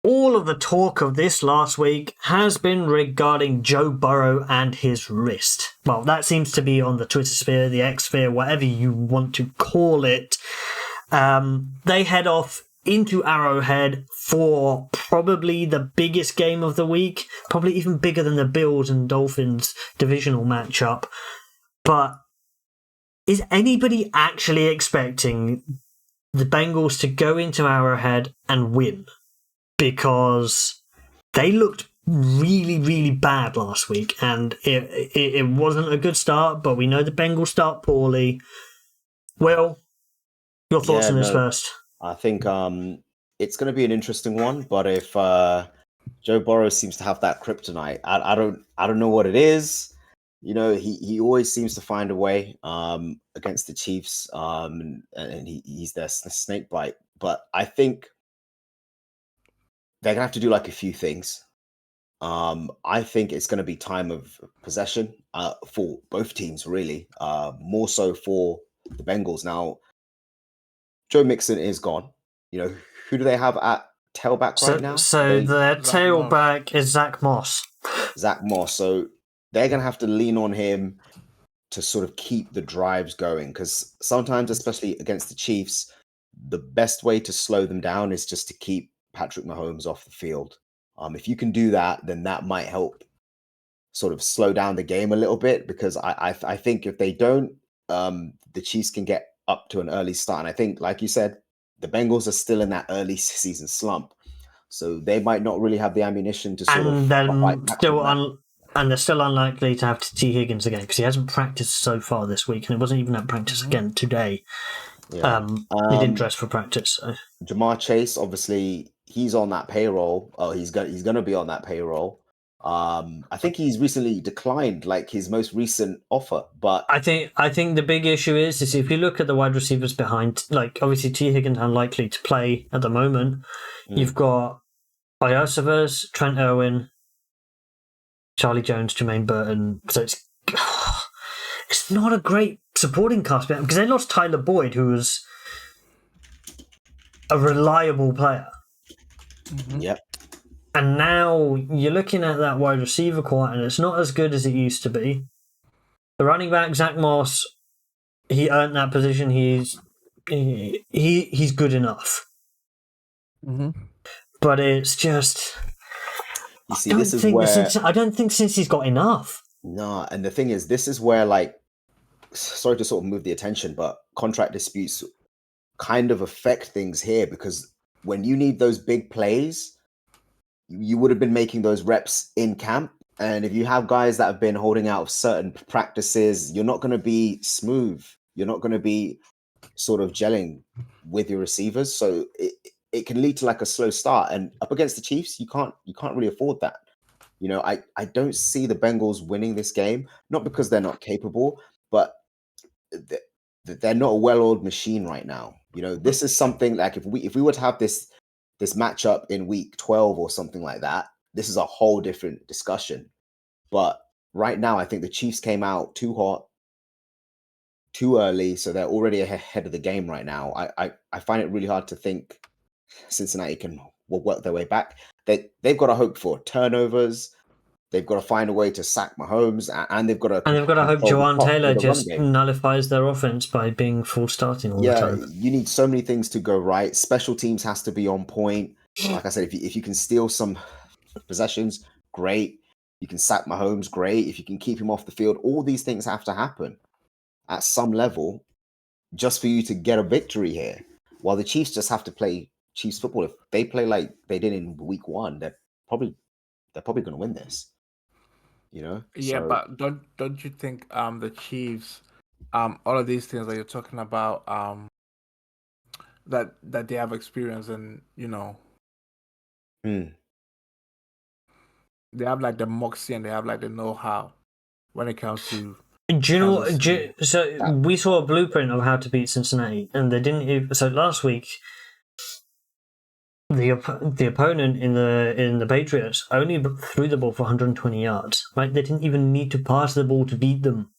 all of the talk of this last week has been regarding Joe Burrow and his wrist. Well, that seems to be on the Twitter sphere, the X sphere, whatever you want to call it. They head off into Arrowhead for probably the biggest game of the week, probably even bigger than the Bills and Dolphins divisional matchup. But is anybody actually expecting the Bengals to go into Arrowhead and win? Because they looked really, really bad last week, and it wasn't a good start, but we know the Bengals start poorly. Will, your thoughts on this first? I think it's going to be an interesting one, but if Joe Burrow seems to have that kryptonite, I don't know what it is. You know, he always seems to find a way against the Chiefs, and he's their snake bite. But I think they're going to have to do like a few things. I think it's going to be time of possession for both teams, really. More so for the Bengals. Now, Joe Mixon is gone. You know, who do they have at tailback right now? So their tailback is Zach Moss. Zach Moss. So they're going to have to lean on him to sort of keep the drives going, because sometimes, especially against the Chiefs, the best way to slow them down is just to keep Patrick Mahomes off the field. If you can do that, then that might help sort of slow down the game a little bit, because I think if they don't, the Chiefs can get up to an early start. And I think, like you said, the Bengals are still in that early season slump, so they might not really have the ammunition to sort of. And they're still unlikely to have T. Higgins again, because he hasn't practiced so far this week, and it wasn't even at practice again today. Yeah. He didn't dress for practice. So. Jamar Chase, obviously, he's on that payroll. Oh, he's gonna be on that payroll. I think he's recently declined like his most recent offer, but I think the big issue is if you look at the wide receivers behind, like obviously T. Higgins unlikely to play at the moment. You've got Iosivas, Trent Irwin, Charlie Jones, Jermaine Burton. So it's not a great supporting cast because they lost Tyler Boyd, who was a reliable player. Mm-hmm. Yep. And now you're looking at that wide receiver core, and it's not as good as it used to be. The running back, Zach Moss, he earned that position. He's good enough. Mm-hmm. But it's just... You see, I don't think since he's got enough. No, and the thing is, this is where, like, sorry to sort of move the attention, but contract disputes kind of affect things here, because when you need those big plays, you would have been making those reps in camp. And if you have guys that have been holding out of certain practices, you're not going to be smooth. You're not going to be sort of gelling with your receivers. So it can lead to like a slow start. And up against the Chiefs, you can't really afford that. You know, I don't see the Bengals winning this game, not because they're not capable, but they're not a well-oiled machine right now. You know, this is something like if we were to have this matchup in week 12 or something like that, this is a whole different discussion. But right now, I think the Chiefs came out too hot, too early, so they're already ahead of the game right now. I find it really hard to think Cincinnati can work their way back. They've got to hope for turnovers. They've got to find a way to sack Mahomes, and they've got to hope Jawan Taylor just nullifies their offense by being full starting all the time. You need so many things to go right. Special teams has to be on point. Like I said, if you can steal some possessions, great. You can sack Mahomes, great. If you can keep him off the field, all these things have to happen at some level just for you to get a victory here. While the Chiefs just have to play Chiefs football. If they play like they did in week 1, they're probably going to win this. You know? Yeah, but don't you think the Chiefs, all of these things that you're talking about, that they have experience in, you know, they have like the moxie and they have like the know-how when it comes to. Do you know? We saw a blueprint of how to beat Cincinnati, and they didn't. So last week, the opponent in the Patriots only threw the ball for 120 yards. Right? They didn't even need to pass the ball to beat them.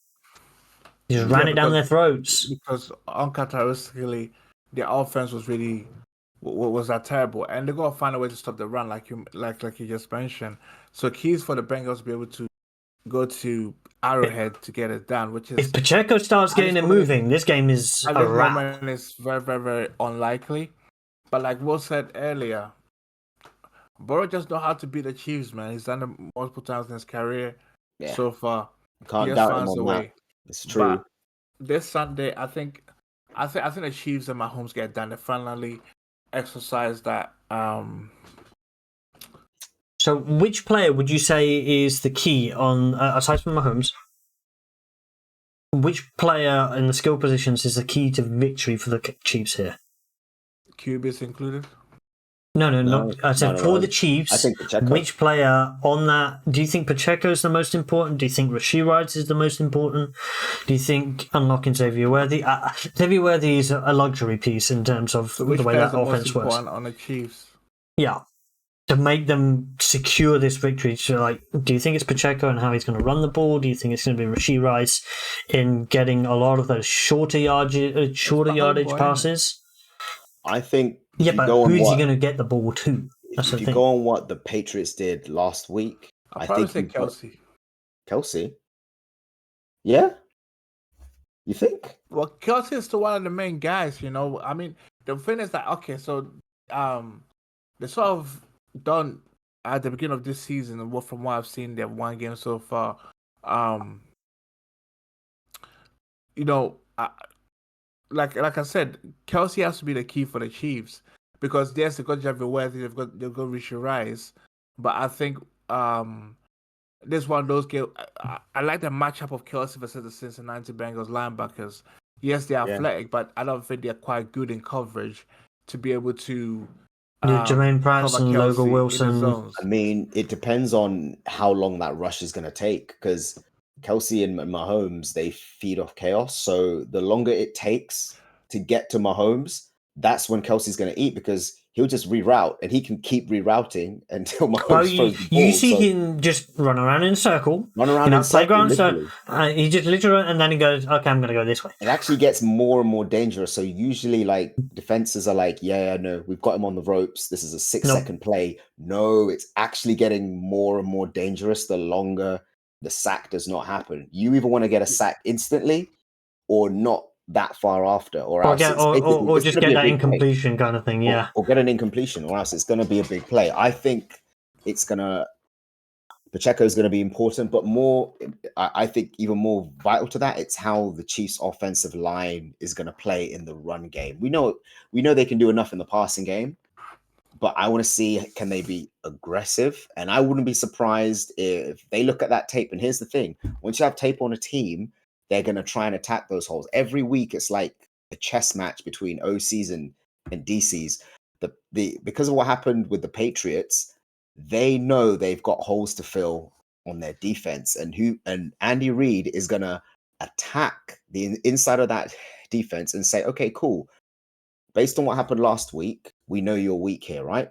They just ran it down their throats. Because uncharacteristically, their offense was was that terrible, and they gotta find a way to stop the run, like you just mentioned. So keys for the Bengals to be able to go to Arrowhead to get it done, which If is Pacheco starts at getting this it moment, moving, this game is at a this wrap. moment it's very, very, very unlikely. But like Will said earlier, Burrow just know how to beat the Chiefs, man. He's done it multiple times in his career Yeah, so far. He can't just doubt him finds a on that. way. It's But true. this Sunday, I think the Chiefs and Mahomes get done. They finally exercise that. So, which player would you say is the key on aside from Mahomes? Which player in the skill positions is the key to victory for the Chiefs here? QBs included. No, No, I said no, for no. the Chiefs. I think Pacheco. Which player on that? Do you think Pacheco is the most important? Do you think Rashee Rice is the most important? Do you think unlocking Xavier Worthy? Xavier Worthy is a luxury piece in terms of So the which way player that is the most offense works. important on the Chiefs? Yeah. To make them secure this victory, so like, do you think it's Pacheco and how he's going to run the ball? Do you think it's going to be Rashee Rice in getting a lot of those shorter yardage passes? I think Yeah, if you but go on who's he what going to get the ball to? That's if the you thing. go on what the Patriots did last week, I'll I probably think say you've got Kelsey. Kelsey. Yeah, you think? Well, Kelsey is still one of the main guys. I mean, the thing is that okay, so they sort of done at the beginning of this season, and from what I've seen, they've won games so far. You know, like I said, Kelsey has to be the key for the Chiefs because yes, they've got Javier Worthy, they've got Rashee Rice, but I think this one of those games. I like the matchup of Kelsey versus the Cincinnati Bengals linebackers. Yes, they're Yeah. athletic, but I don't think they're quite good in coverage to be able to Jermaine Pratt cover and Kelsey Logan in Wilson. the zones. I mean, it depends on how long that rush is going to take because Kelsey and Mahomes, they feed off chaos. So the longer it takes to get to Mahomes, that's when Kelsey's going to eat because he'll just reroute and he can keep rerouting until Mahomes Well, throws the you ball. see So him just run around in a circle, run around in circle, playground. literally. So he just literally, and then he goes, "Okay, I'm going to go this way." It actually gets more and more dangerous. So usually, like defenses are like, "Yeah, no, we've got him on the ropes. This is a 6-second play." No, it's actually getting more and more dangerous the longer the sack does not happen. You either want to get a sack instantly or not that far after, or Or else get, it's basically or it's just going to get be a that big play, incompletion kind of thing. Yeah. or get an incompletion, or else it's going to be a big play. I think it's gonna. Pacheco is going to be important, but more, I think even more vital to that, it's how the Chiefs' offensive line is going to play in the run game. We know they can do enough in the passing game, but I want to see can they be aggressive. And I wouldn't be surprised if they look at that tape. And here's the thing: once you have tape on a team, they're going to try and attack those holes. Every week, it's like a chess match between OCs and DCs. The because of what happened with the Patriots, they know they've got holes to fill on their defense, and Andy Reid is gonna attack the inside of that defense and say, okay, cool. Based on what happened last week, we know you're weak here, right?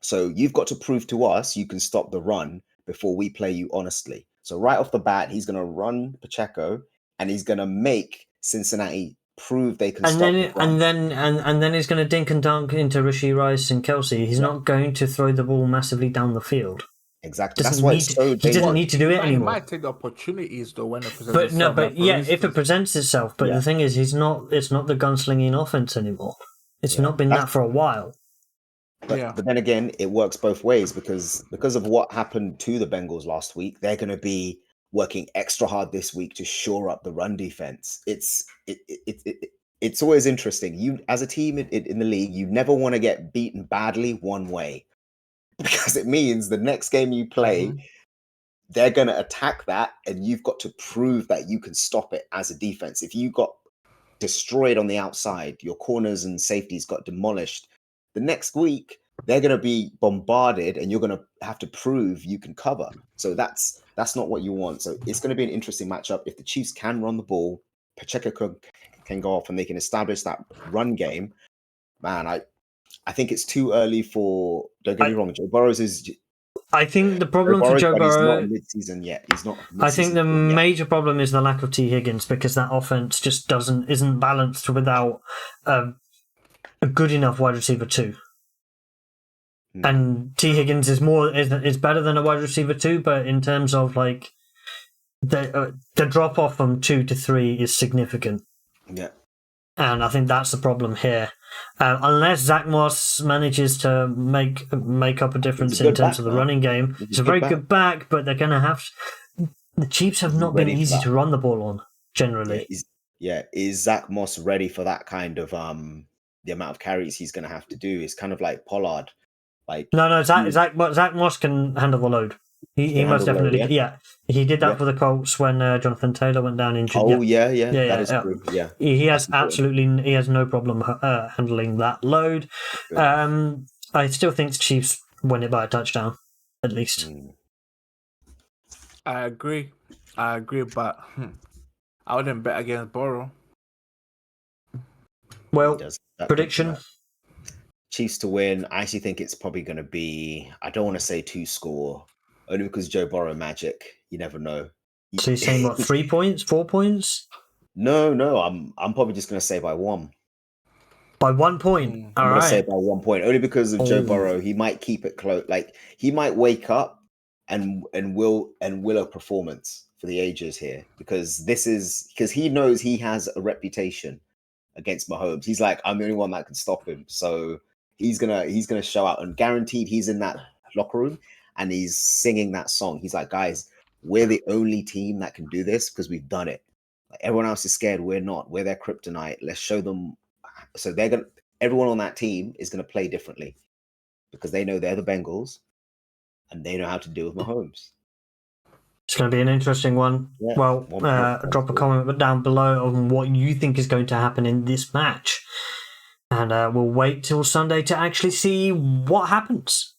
So you've got to prove to us you can stop the run before we play you honestly. So right off the bat, he's gonna run Pacheco and he's gonna make Cincinnati prove they can stop the run. And then he's going to dink and dunk into Rashee Rice and Kelsey. He's not going to throw the ball massively down the field. Exactly. That's why it's so dangerous. He doesn't need to do it He anymore. might take the opportunities though when it presents But itself. no, but yeah, if it presents itself. But the thing is, it's not the gunslinging offense anymore. It's not been that for a while. But then again, it works both ways because of what happened to the Bengals last week. They're going to be working extra hard this week to shore up the run defense. It's always interesting. You as a team in the league, you never want to get beaten badly one way because it means the next game you play, they're going to attack that, and you've got to prove that you can stop it as a defense. If you got destroyed on the outside, your corners and safeties got demolished, the next week they're going to be bombarded and you're going to have to prove you can cover. So that's not what you want. So it's going to be an interesting matchup. If the Chiefs can run the ball, Pacheco can go off and they can establish that run game, man, I think it's too early for, don't get me wrong, Joe Burrows is I think the problem for Joe but he's Burrow, not mid-season yet. He's not. I think the mid-season yet. major problem is the lack of T. Higgins because that offense just isn't balanced without a good enough wide receiver 2. Hmm. And T. Higgins is better than a wide receiver 2, but in terms of like the drop off from 2 to 3 is significant. Yeah. And I think that's the problem here. Unless Zach Moss manages to make up a difference in terms of the running game, it's a very good back, but they're going to have. The Chiefs have not been easy to run the ball on generally. Is Zach Moss ready for that kind of the amount of carries he's going to have to do? It's kind of like Pollard. Like no, Zach Moss can handle the load. He most definitely, he did that for the Colts when Jonathan Taylor went down injured. Oh yeah, that is true. Yeah, he has no problem handling that load. I still think the Chiefs win it by a touchdown, at least. I agree, but I wouldn't bet against Burrow. Well, prediction. Chiefs to win. I actually think it's probably going to be. I don't want to say 2-score, only because Joe Burrow magic. You never know. So you're saying what? 3 points? 4 points? No. I'm probably just going to say by 1. By 1 point. I'm going to say by 1 point, only because of Joe Burrow. He might keep it close. Like he might wake up and will a performance for the ages here, because he knows he has a reputation against Mahomes. He's like, I'm the only one that can stop him. So he's gonna show out, and guaranteed he's in that locker room and he's singing that song. He's like, guys, we're the only team that can do this because we've done it. Like, everyone else is scared. We're not. We're their kryptonite. Let's show them. So everyone on that team is gonna play differently because they know they're the Bengals and they know how to deal with Mahomes. It's going to be an interesting one. Yeah, well, drop a comment down below on what you think is going to happen in this match. And we'll wait till Sunday to actually see what happens.